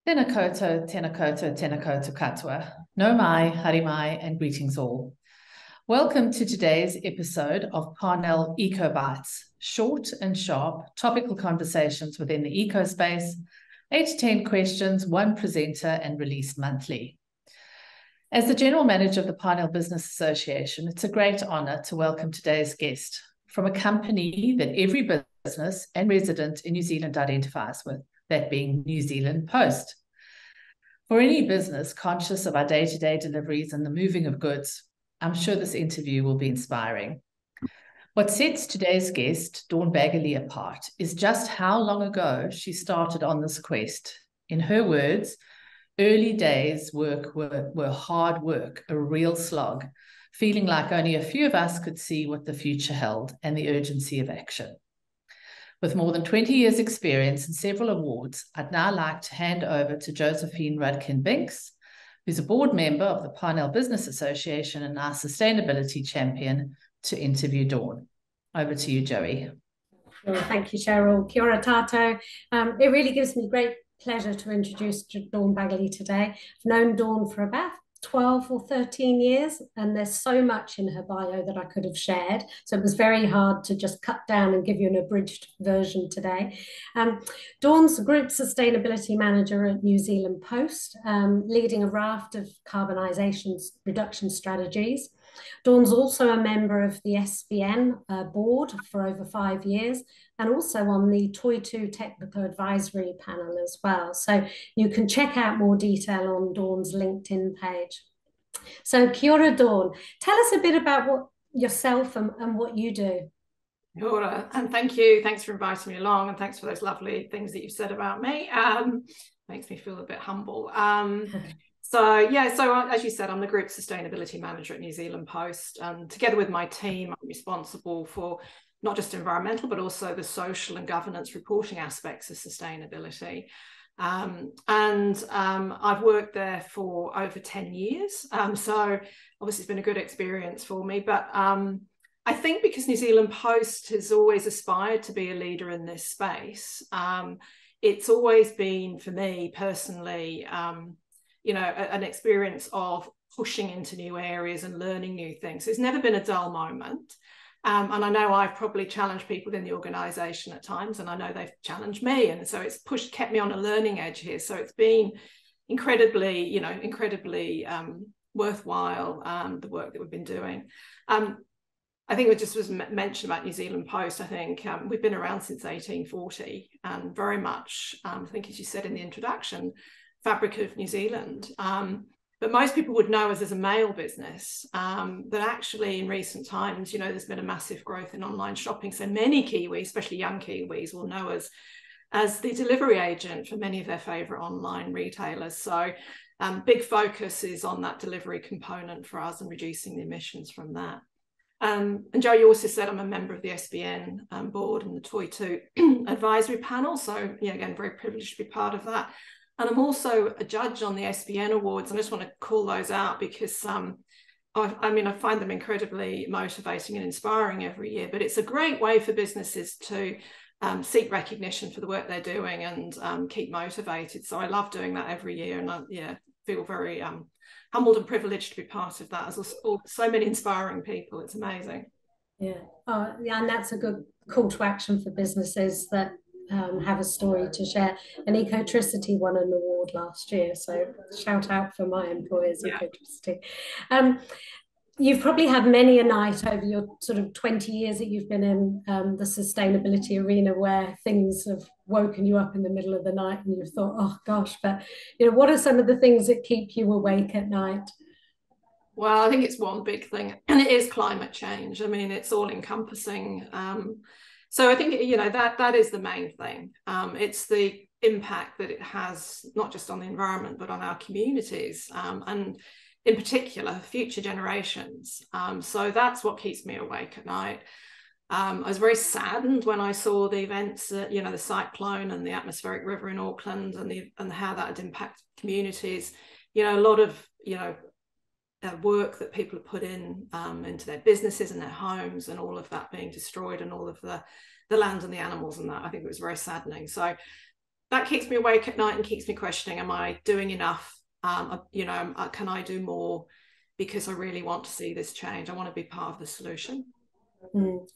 Tēnā koutou, tēnā koutou, tēnā koutou katoa. No mai, harimai, and greetings all. Welcome to today's episode of Parnell Eco Bites, short and sharp topical conversations within the eco space, 8 to 10 questions, one presenter, and released monthly. As the General Manager of the Parnell Business Association, it's a great honour to welcome today's guest from a company that every business and resident in New Zealand identifies with, that being New Zealand Post. For any business conscious of our day-to-day deliveries and the moving of goods, I'm sure this interview will be inspiring. What sets today's guest, Dawn Baggaley, apart is just how long ago she started on this quest. In her words, early days work were hard work, a real slog, feeling like only a few of us could see what the future held and the urgency of action. With more than 20 years' experience and several awards, I'd now like to hand over to Josephine Rudkin-Binks, who's a board member of the Parnell Business Association and our sustainability champion, to interview Dawn. Over to you, Joey. Well, thank you, Cheryl. Kia ora tātou. It really gives me great pleasure to introduce Dawn Baggaley today. I've known Dawn for about 12 or 13 years, and there's so much in her bio that I could have shared. So it was very hard to just cut down and give you an abridged version today. Dawn's Group Sustainability Manager at New Zealand Post, leading a raft of carbonisation reduction strategies. Dawn's also a member of the SBN board for over 5 years, and also on the Toy2 Technical Advisory Panel as well. So you can check out more detail on Dawn's LinkedIn page. So kia ora, Dawn. Tell us a bit about yourself and what you do. Kia ora, and thank you. Thanks for inviting me along, and thanks for those lovely things that you've said about me. Makes me feel a bit humble. So as you said, I'm the Group Sustainability Manager at New Zealand Post. Together with my team, I'm responsible for not just environmental, but also the social and governance reporting aspects of sustainability. I've worked there for over 10 years. So obviously it's been a good experience for me. But I think because New Zealand Post has always aspired to be a leader in this space, it's always been, for me personally, an experience of pushing into new areas and learning new things. There's never been a dull moment. And I know I've probably challenged people in the organisation at times, and I know they've challenged me. And so it's kept me on a learning edge here. So it's been incredibly worthwhile, the work that we've been doing. I think it just was mentioned about New Zealand Post. I think we've been around since 1840, and very much, I think as you said in the introduction, fabric of New Zealand. But most people would know us as a mail business, that actually in recent times, there's been a massive growth in online shopping. So many Kiwis, especially young Kiwis, will know us as the delivery agent for many of their favourite online retailers. So big focus is on that delivery component for us and reducing the emissions from that. And Joe, you also said I'm a member of the SBN board and the Toy2 advisory panel. So, again, very privileged to be part of that. And I'm also a judge on the SBN Awards. And I just want to call those out because, I find them incredibly motivating and inspiring every year. But it's a great way for businesses to seek recognition for the work they're doing and keep motivated. So I love doing that every year. And I feel very humbled and privileged to be part of that. As so many inspiring people. It's amazing. Yeah. And that's a good call to action for businesses that have a story to share. And Ecotricity won an award last year, so shout out for my employers, yeah. Ecotricity. You've probably had many a night over your sort of 20 years that you've been in the sustainability arena where things have woken you up in the middle of the night and you've thought, oh gosh, but what are some of the things that keep you awake at night? Well, I think it's one big thing, and it is climate change. I mean, it's all encompassing. So I think, that is the main thing. It's the impact that it has, not just on the environment, but on our communities, and in particular, future generations. So that's what keeps me awake at night. I was very saddened when I saw the events, the cyclone and the atmospheric river in Auckland and how that had impacted communities. A lot of, work that people have put into their businesses and their homes, and all of that being destroyed, and all of the land and the animals and that. I think it was very saddening. So that keeps me awake at night and keeps me questioning, am I doing enough? Can I do more? Because I really want to see this change. I want to be part of the solution.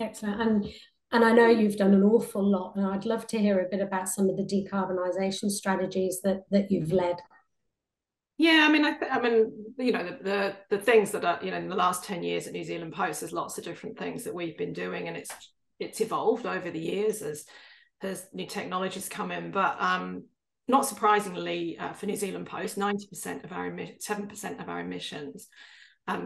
Excellent. And I know you've done an awful lot, and I'd love to hear a bit about some of the decarbonisation strategies that you've led. Yeah, I mean, the things that are, in the last 10 years at New Zealand Post, there's lots of different things that we've been doing, and it's evolved over the years as new technologies come in. But not surprisingly, for New Zealand Post, 7% of our emissions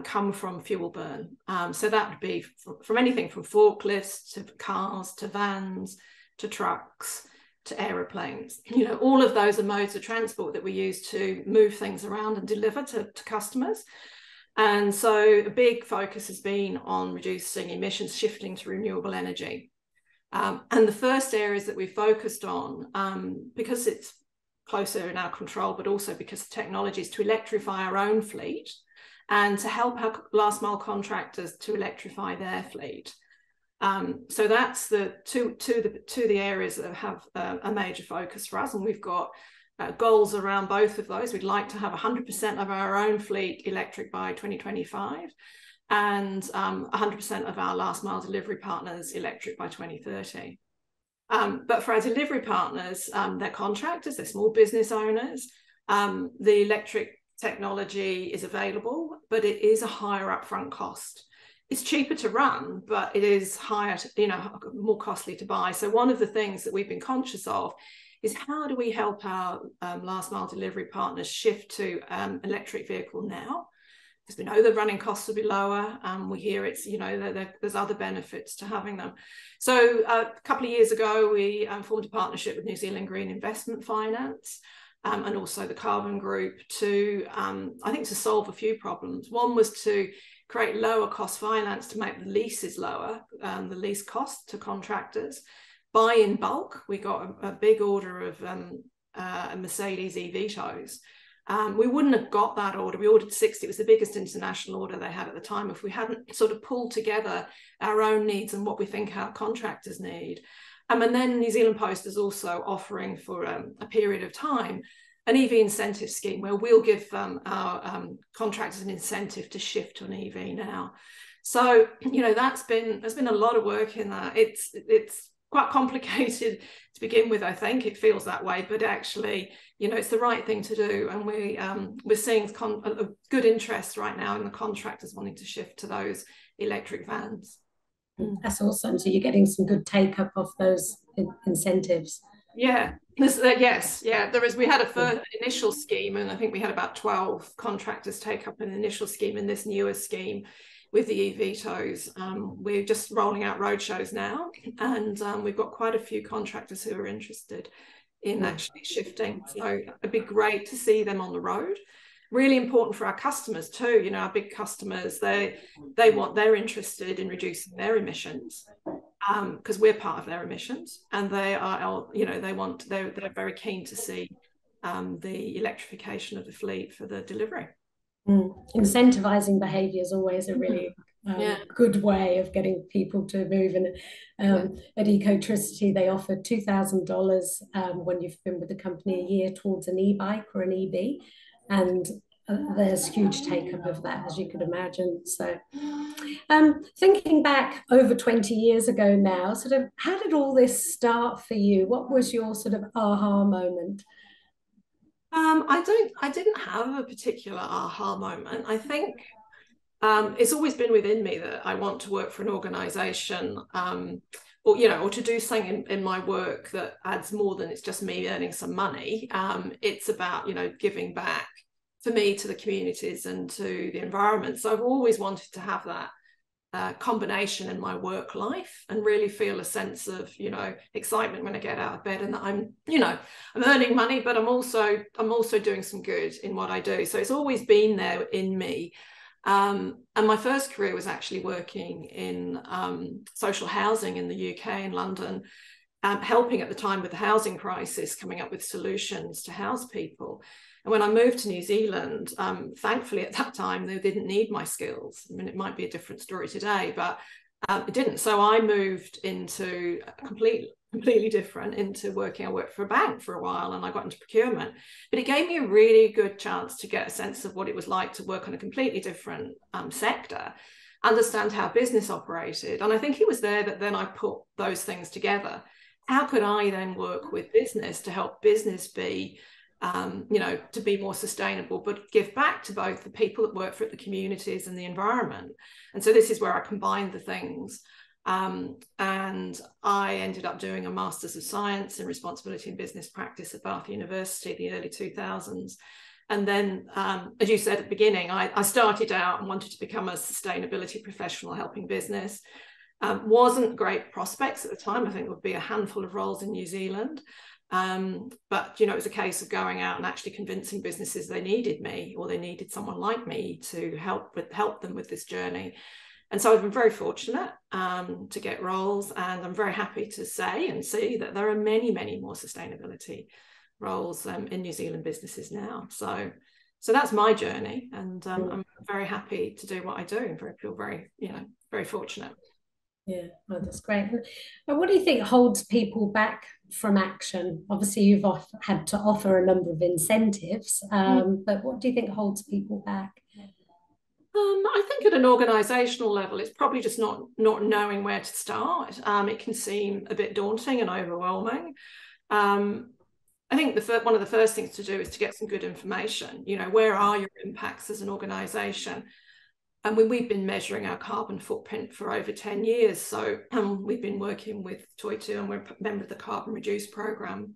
come from fuel burn. So that would be from anything from forklifts to cars to vans to trucks to aeroplanes. All of those are modes of transport that we use to move things around and deliver to customers. And so a big focus has been on reducing emissions, shifting to renewable energy. And the first areas that we focused on, because it's closer in our control, but also because the technology is to electrify our own fleet and to help our last mile contractors to electrify their fleet. So that's the two the areas that have a major focus for us, and we've got goals around both of those. We'd like to have 100% of our own fleet electric by 2025, and 100% of our last mile delivery partners electric by 2030. But for our delivery partners, they're contractors, they're small business owners. The electric technology is available, but it is a higher upfront cost. It's cheaper to run, but it is higher, more costly to buy. So one of the things that we've been conscious of is how do we help our last mile delivery partners shift to electric vehicle now? Because we know the running costs will be lower. We hear there's other benefits to having them. So a couple of years ago, we formed a partnership with New Zealand Green Investment Finance and also the Carbon Group to solve a few problems. One was to create lower cost finance to make the leases lower, the lease cost to contractors. Buy in bulk. We got a big order of Mercedes e-Vitos. We wouldn't have got that order. We ordered 60. It was the biggest international order they had at the time if we hadn't sort of pulled together our own needs and what we think our contractors need. And then New Zealand Post is also offering for a period of time an EV incentive scheme where we'll give our contractors an incentive to shift to an EV now. So, there's been a lot of work in that. It's quite complicated to begin with, I think. It feels that way, but actually, it's the right thing to do. And we're seeing a good interest right now in the contractors wanting to shift to those electric vans. That's awesome. So you're getting some good take up of those incentives. Yeah. Yes. Yeah. We had a first initial scheme, and I think we had about 12 contractors take up an initial scheme in this newer scheme with the e-Vitos. We're just rolling out roadshows now, and we've got quite a few contractors who are interested in actually shifting. So it'd be great to see them on the road. Really important for our customers too. Our big customers, they're interested in reducing their emissions because we're part of their emissions, and they're very keen to see the electrification of the fleet for the delivery. Incentivizing behavior is always a really good way of getting people to move. And at Ecotricity, they offer $2,000 when you've been with the company a year towards an e-bike or an EV. And there's huge take up of that, as you could imagine. So thinking back over 20 years ago now, sort of how did all this start for you? What was your sort of aha moment? I didn't have a particular aha moment. I think it's always been within me that I want to work for an organization or to do something in my work that adds more than it's just me earning some money. It's about, giving back for me to the communities and to the environment. So I've always wanted to have that combination in my work life and really feel a sense of excitement when I get out of bed, and that I'm earning money, but I'm also doing some good in what I do. So it's always been there in me. And my first career was actually working in social housing in the UK, in London, helping at the time with the housing crisis, coming up with solutions to house people. And when I moved to New Zealand, thankfully at that time, they didn't need my skills. I mean, it might be a different story today, but It didn't. So I moved into completely different, into working. I worked for a bank for a while, and I got into procurement. But it gave me a really good chance to get a sense of what it was like to work on a completely different sector, understand how business operated. And I think it was there that then I put those things together. How could I then work with business to help business be, to be more sustainable, but give back to both the people that work for it, the communities, and the environment? And so this is where I combined the things. And I ended up doing a Masters of Science in Responsibility and Business Practice at Bath University in the early 2000s. And then, as you said at the beginning, I started out and wanted to become a sustainability professional helping business. Wasn't great prospects at the time. I think there would be a handful of roles in New Zealand. But, it was a case of going out and actually convincing businesses they needed me, or they needed someone like me to help them with this journey. And so I've been very fortunate to get roles, and I'm very happy to say and see that there are many, many more sustainability roles in New Zealand businesses now. So that's my journey, and I'm very happy to do what I do, and feel very fortunate. Yeah, oh, that's great. And what do you think holds people back from action? Obviously, you've had to offer a number of incentives, but what do you think holds people back? I think at an organisational level, it's probably just not knowing where to start. It can seem a bit daunting and overwhelming. I think one of the first things to do is to get some good information. Where are your impacts as an organisation? And we've been measuring our carbon footprint for over 10 years. So we've been working with Toitu, and we're a member of the Carbon Reduce programme.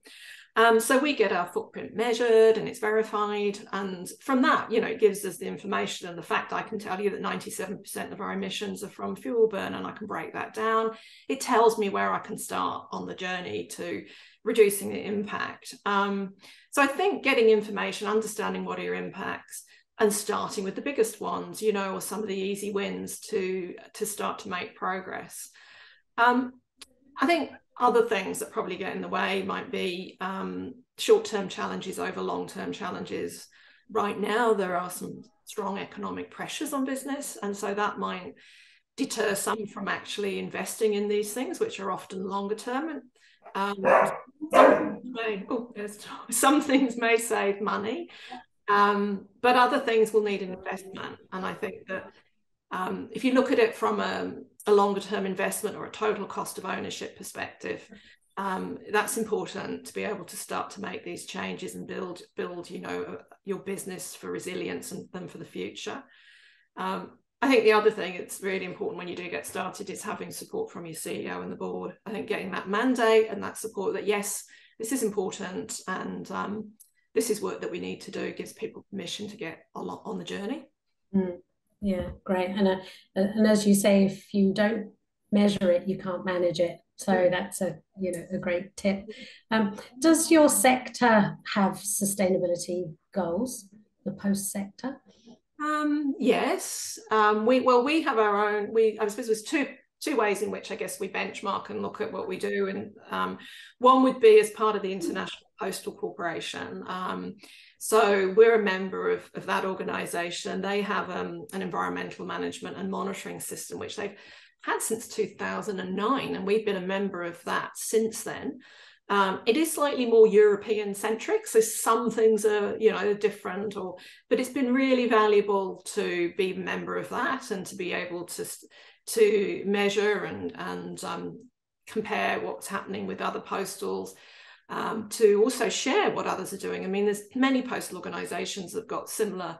So we get our footprint measured, and it's verified. And from that, it gives us the information. And the fact I can tell you that 97% of our emissions are from fuel burn, and I can break that down. It tells me where I can start on the journey to reducing the impact. So I think getting information, understanding what are your impacts, and starting with the biggest ones, or some of the easy wins to start to make progress. I think other things that probably get in the way might be short-term challenges over long-term challenges. Right now, there are some strong economic pressures on business, and so that might deter some from actually investing in these things, which are often longer term. Some things may save money, but other things will need an investment. And I think that if you look at it from a longer term investment or a total cost of ownership perspective, that's important to be able to start to make these changes and build your business for resilience and for the future. I think the other thing that's really important when you do get started is having support from your CEO and the board. I think getting that mandate and that support that, yes, this is important, and this is work that we need to do, gives people permission to get a lot on the journey. Yeah, great. And as you say, if you don't measure it, you can't manage it. So that's a great tip. Does your sector have sustainability goals, the post sector? Yes. We have our own. I suppose there's two ways in which I guess we benchmark and look at what we do. And one would be as part of the International Postal Corporation. So we're a member of that organisation. They have an environmental management and monitoring system, which they've had since 2009, and we've been a member of that since then. It is slightly more European centric, so some things are different, but it's been really valuable to be a member of that and to be able to measure and compare what's happening with other postals, to also share what others are doing. I mean, there's many postal organisations that have got similar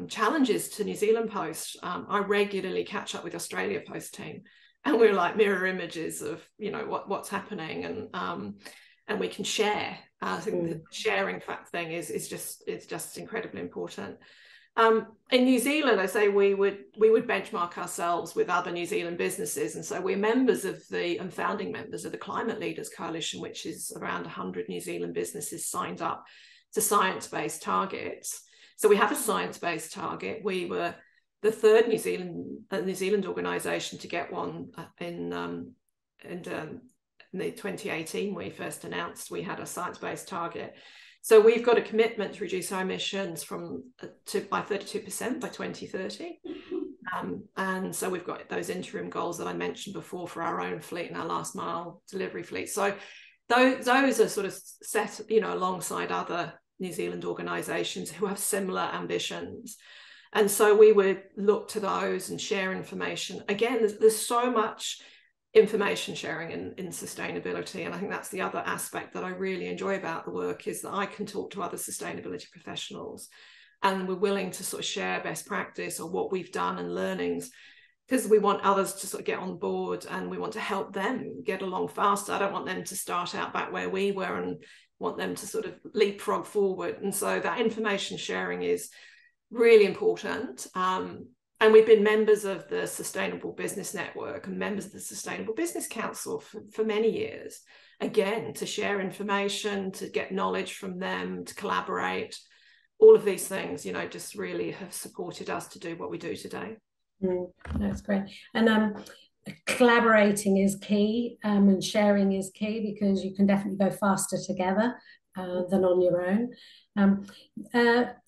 challenges to New Zealand Post. I regularly catch up with Australia Post team, and we're like mirror images of what's happening, and we can share. I think the sharing thing is just incredibly important. In New Zealand, I say we would benchmark ourselves with other New Zealand businesses, and so we're members of and founding members of the Climate Leaders Coalition, which is around 100 New Zealand businesses signed up to science-based targets. So we have a science-based target. We were the third New Zealand organisation to get one in the 2018. We first announced we had a science-based target. So we've got a commitment to reduce our emissions by 32% by 2030. And so we've got those interim goals that I mentioned before for our own fleet and our last mile delivery fleet. So those are sort of set, alongside other New Zealand organisations who have similar ambitions. And so we would look to those and share information. Again, there's so much information sharing in sustainability. And I think that's the other aspect that I really enjoy about the work, is that I can talk to other sustainability professionals, and we're willing to sort of share best practice or what we've done and learnings, because we want others to sort of get on board, and we want to help them get along faster. I don't want them to start out back where we were, and want them to sort of leapfrog forward. And so that information sharing is really important. And we've been members of the Sustainable Business Network and members of the Sustainable Business Council for many years, again, to share information, to get knowledge from them, to collaborate. All of these things, just really have supported us to do what we do today. That's great. And collaborating is key, and sharing is key, because you can definitely go faster together than on your own.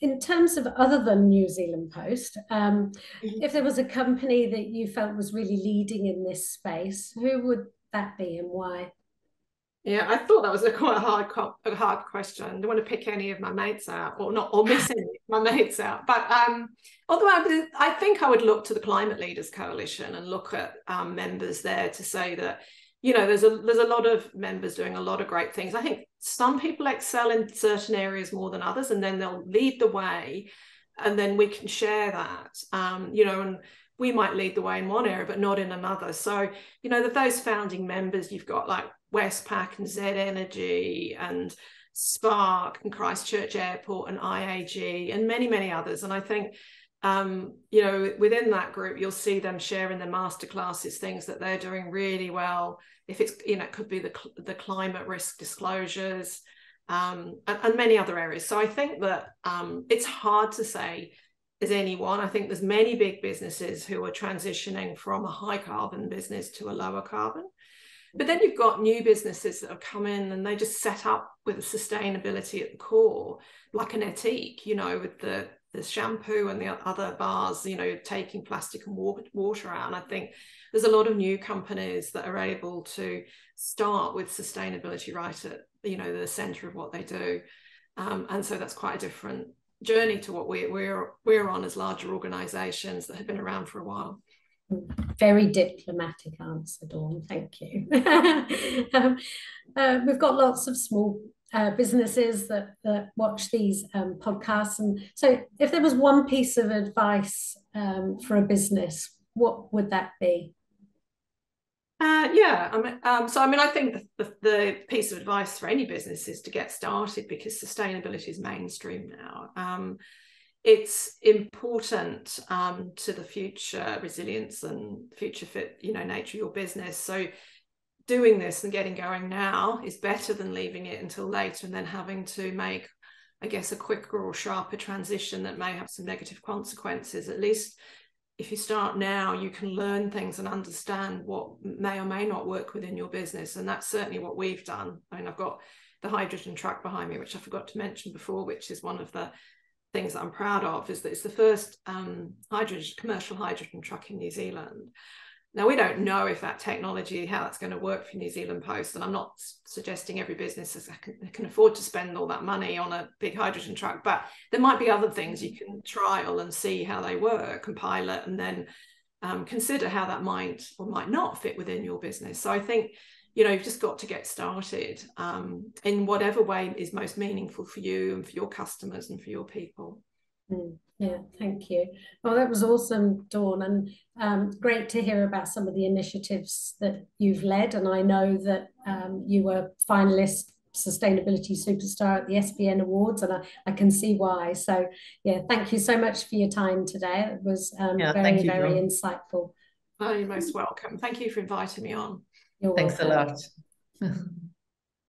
In terms of, other than New Zealand Post, if there was a company that you felt was really leading in this space, who would that be and why? Yeah, I thought that was quite a hard question. I don't want to pick any of my mates out, or miss any of my mates out. But although I think I would look to the Climate Leaders Coalition and look at members there to say that, there's a lot of members doing a lot of great things. I think some people excel in certain areas more than others, and then they'll lead the way, and then we can share that, and we might lead the way in one area, but not in another. So, those founding members, you've got like Westpac and Z Energy and Spark and Christchurch Airport and IAG and many, many others. And I think, within that group, you'll see them sharing their masterclasses, things that they're doing really well. If it's, it could be the climate risk disclosures, and many other areas. So I think that it's hard to say is anyone. I think there's many big businesses who are transitioning from a high carbon business to a lower carbon. But then you've got new businesses that have come in and they just set up with a sustainability at the core, like an Etique, with the shampoo and the other bars, taking plastic and water out. And I think there's a lot of new companies that are able to start with sustainability right at, the center of what they do. And so that's quite a different journey to what we're on as larger organizations that have been around for a while. Very diplomatic answer, Dawn. Thank you. We've got lots of small businesses that watch these podcasts, and so if there was one piece of advice for a business, what would that be? I think the piece of advice for any business is to get started, because sustainability is mainstream now. It's important to the future resilience and future fit, nature of your business. So doing this and getting going now is better than leaving it until later and then having to make, I guess, a quicker or sharper transition that may have some negative consequences. At least if you start now, you can learn things and understand what may or may not work within your business. And that's certainly what we've done. I mean, I've got the hydrogen truck behind me, which I forgot to mention before, which is one of the things that I'm proud of, is that it's the first commercial hydrogen truck in New Zealand. Now, we don't know if that technology, how that's going to work for New Zealand Post, and I'm not suggesting every business can afford to spend all that money on a big hydrogen truck, but there might be other things you can trial and see how they work and pilot, and then consider how that might or might not fit within your business. So I think, you've just got to get started in whatever way is most meaningful for you and for your customers and for your people. Yeah, thank you. Well, that was awesome, Dawn, and great to hear about some of the initiatives that you've led. And I know that you were finalist Sustainability Superstar at the SBN Awards, and I can see why. So, yeah, thank you so much for your time today. It was very, very insightful. Oh, you're most welcome. Thank you for inviting me on. You're Thanks welcome. a lot.